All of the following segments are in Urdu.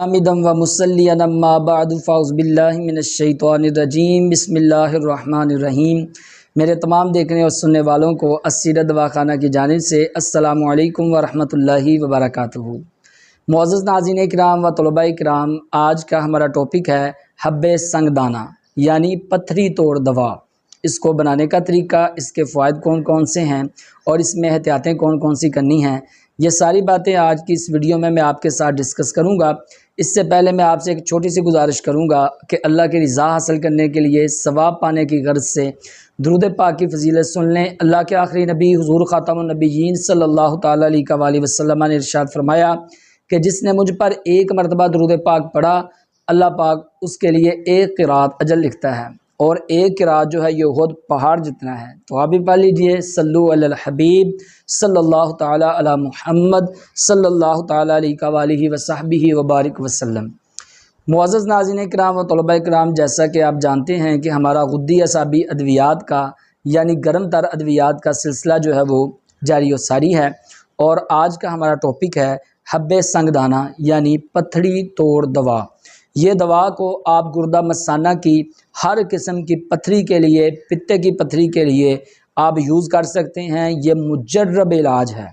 حامدم و مصلیًا اما بعد فاعوذ باللہ من الشیطان الرجیم بسم اللہ الرحمن الرحیم۔ میرے تمام دیکھنے اور سننے والوں کو السیرت دواخانہ کی جانب سے السلام علیکم ورحمۃ اللہ وبرکاتہ۔ معزز ناظرین کرام و طلباء کرام، آج کا ہمارا ٹاپک ہے حب سنگ دانہ یعنی پتھری توڑ دوا۔ اس کو بنانے کا طریقہ، اس کے فوائد کون کون سے ہیں اور اس میں احتیاطیں کون کون سی کرنی ہیں، یہ ساری باتیں آج کی اس ویڈیو میں آپ کے ساتھ ڈسکس کروں گا۔ اس سے پہلے میں آپ سے ایک چھوٹی سی گزارش کروں گا کہ اللہ کی رضا حاصل کرنے کے لیے، ثواب پانے کی غرض سے درود پاک کی فضیلت سن لیں۔ اللہ کے آخری نبی حضور خاتم النبیین صلی اللہ تعالیٰ علیہ وسلم نے ارشاد فرمایا کہ جس نے مجھ پر ایک مرتبہ درود پاک پڑھا، اللہ پاک اس کے لیے ایک قرات اجر لکھتا ہے، اور ایک قرات جو ہے یہ احد پہاڑ جتنا ہے۔ تو آپ بھی پڑھ لیجئے، صلو علی الحبیب صلی اللہ تعالیٰ علی محمد صلی اللہ تعالیٰ علیہ وصحبہ وبارک وسلم۔ معزز ناظرین کرام و طلباء کرام، جیسا کہ آپ جانتے ہیں کہ ہمارا غدی اعصابی ادویات کا یعنی گرم تر ادویات کا سلسلہ جو ہے وہ جاری و ساری ہے، اور آج کا ہمارا ٹاپک ہے حب سنگ دانہ یعنی پتھری توڑ دوا۔ یہ دوا کو آپ گردہ مثانہ کی ہر قسم کی پتھری کے لیے، پتے کی پتھری کے لیے آپ یوز کر سکتے ہیں۔ یہ مجرب علاج ہے۔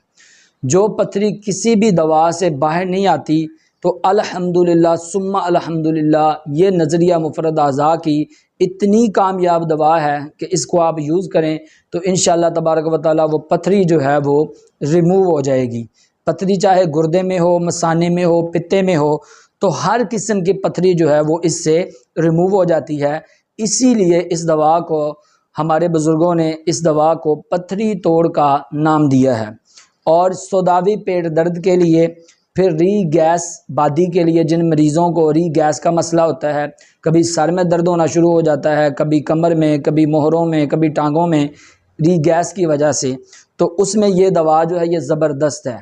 جو پتھری کسی بھی دوا سے باہر نہیں آتی تو الحمدللہ ثم الحمدللہ، یہ نظریہ مفرد اعضاء کی اتنی کامیاب دوا ہے کہ اس کو آپ یوز کریں تو انشاءاللہ تبارک و تعالیٰ وہ پتھری جو ہے وہ ریموو ہو جائے گی۔ پتھری چاہے گردے میں ہو، مثانے میں ہو، پتے میں ہو، تو ہر قسم کی پتھری جو ہے وہ اس سے ریموو ہو جاتی ہے۔ اسی لیے اس دوا کو ہمارے بزرگوں نے اس دوا کو پتھری توڑ کا نام دیا ہے۔ اور سوداوی پیٹ درد کے لیے، پھر ری گیس بادی کے لیے، جن مریضوں کو ری گیس کا مسئلہ ہوتا ہے، کبھی سر میں درد ہونا شروع ہو جاتا ہے، کبھی کمر میں، کبھی موہروں میں، کبھی ٹانگوں میں، ری گیس کی وجہ سے، تو اس میں یہ دوا جو ہے یہ زبردست ہے۔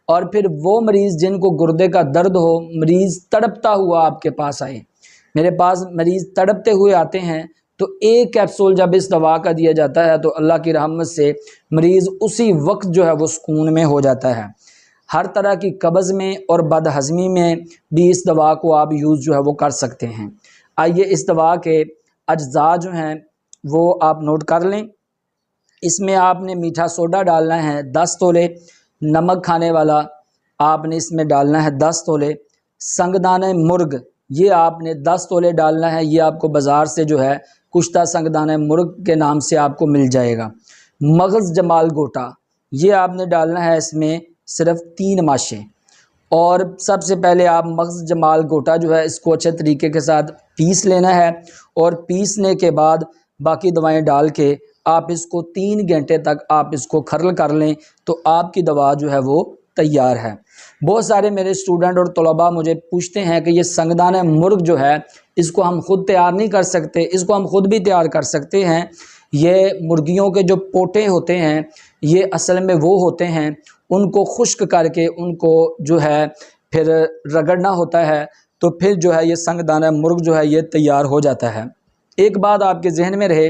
اور پھر وہ مریض جن کو گردے کا درد ہو، مریض تڑپتا ہوا آپ کے پاس آئے، میرے پاس مریض تڑپتے ہوئے آتے ہیں، تو ایک کیپسول جب اس دوا کا دیا جاتا ہے تو اللہ کی رحمت سے مریض اسی وقت جو ہے وہ سکون میں ہو جاتا ہے۔ ہر طرح کی قبض میں اور بد ہضمی میں بھی اس دوا کو آپ یوز جو ہے وہ کر سکتے ہیں۔ آئیے اس دوا کے اجزاء جو ہیں وہ آپ نوٹ کر لیں۔ اس میں آپ نے میٹھا سوڈا ڈالنا ہے 10 تولے، نمک کھانے والا آپ نے اس میں ڈالنا ہے 10 تولے، سنگ دانہ مرغ یہ آپ نے 10 تولے ڈالنا ہے۔ یہ آپ کو بازار سے جو ہے کشتہ سنگ دانہ مرغ کے نام سے آپ کو مل جائے گا۔ مغز جمال گوٹا یہ آپ نے ڈالنا ہے اس میں صرف 3 ماشیں۔ اور سب سے پہلے آپ مغز جمال گوٹا جو ہے اس کو اچھے طریقے کے ساتھ پیس لینا ہے، اور پیسنے کے بعد باقی دوائیں ڈال کے آپ اس کو 3 گھنٹے تک آپ اس کو کھرل کر لیں تو آپ کی دوا جو ہے وہ تیار ہے۔ بہت سارے میرے اسٹوڈنٹ اور طلباء مجھے پوچھتے ہیں کہ یہ سنگ دانہ مرغ جو ہے اس کو ہم خود تیار نہیں کر سکتے؟ اس کو ہم خود بھی تیار کر سکتے ہیں۔ یہ مرغیوں کے جو پوٹے ہوتے ہیں یہ اصل میں وہ ہوتے ہیں، ان کو خشک کر کے ان کو جو ہے پھر رگڑنا ہوتا ہے، تو پھر جو ہے یہ سنگ دانہ مرغ جو ہے یہ تیار ہو جاتا ہے۔ ایک بات آپ کے ذہن میں رہے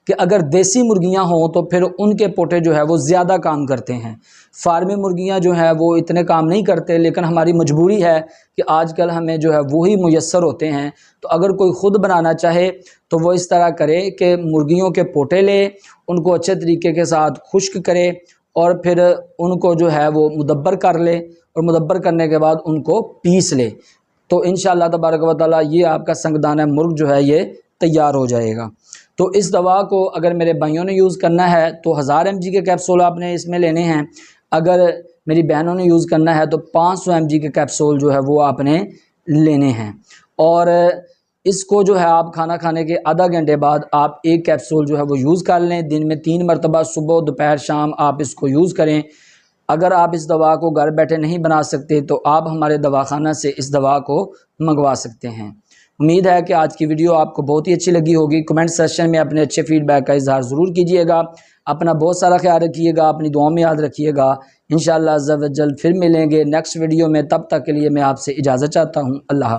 کہ اگر دیسی مرغیاں ہوں تو پھر ان کے پوٹے جو ہے وہ زیادہ کام کرتے ہیں، فارمی مرغیاں جو ہیں وہ اتنے کام نہیں کرتے، لیکن ہماری مجبوری ہے کہ آج کل ہمیں جو ہے وہی میسر ہوتے ہیں۔ تو اگر کوئی خود بنانا چاہے تو وہ اس طرح کرے کہ مرغیوں کے پوٹے لے، ان کو اچھے طریقے کے ساتھ خشک کرے، اور پھر ان کو جو ہے وہ مدبر کر لے، اور مدبر کرنے کے بعد ان کو پیس لے، تو انشاءاللہ تبارک و تعالیٰ یہ آپ کا سنگ دانہ مرغ جو ہے یہ تیار ہو جائے گا۔ تو اس دوا کو اگر میرے بھائیوں نے یوز کرنا ہے تو 1000 mg کے کیپسول آپ نے اس میں لینے ہیں۔ اگر میری بہنوں نے یوز کرنا ہے تو 500 mg کے کیپسول جو ہے وہ آپ نے لینے ہیں۔ اور اس کو جو ہے آپ کھانا کھانے کے آدھا گھنٹے بعد آپ ایک کیپسول جو ہے وہ یوز کر لیں۔ دن میں 3 مرتبہ صبح، دوپہر، شام آپ اس کو یوز کریں۔ اگر آپ اس دوا کو گھر بیٹھے نہیں بنا سکتے تو آپ ہمارے دواخانہ سے اس دوا کو منگوا سکتے ہیں۔ امید ہے کہ آج کی ویڈیو آپ کو بہت ہی اچھی لگی ہوگی۔ کمنٹ سیکشن میں اپنے اچھے فیڈ بیک کا اظہار ضرور کیجیے گا۔ اپنا بہت سارا خیال رکھیے گا، اپنی دعاؤں میں یاد رکھیے گا۔ انشاءاللہ عز و جل پھر ملیں گے نیکسٹ ویڈیو میں، تب تک کے لیے میں آپ سے اجازت چاہتا ہوں۔ اللہ حافظ۔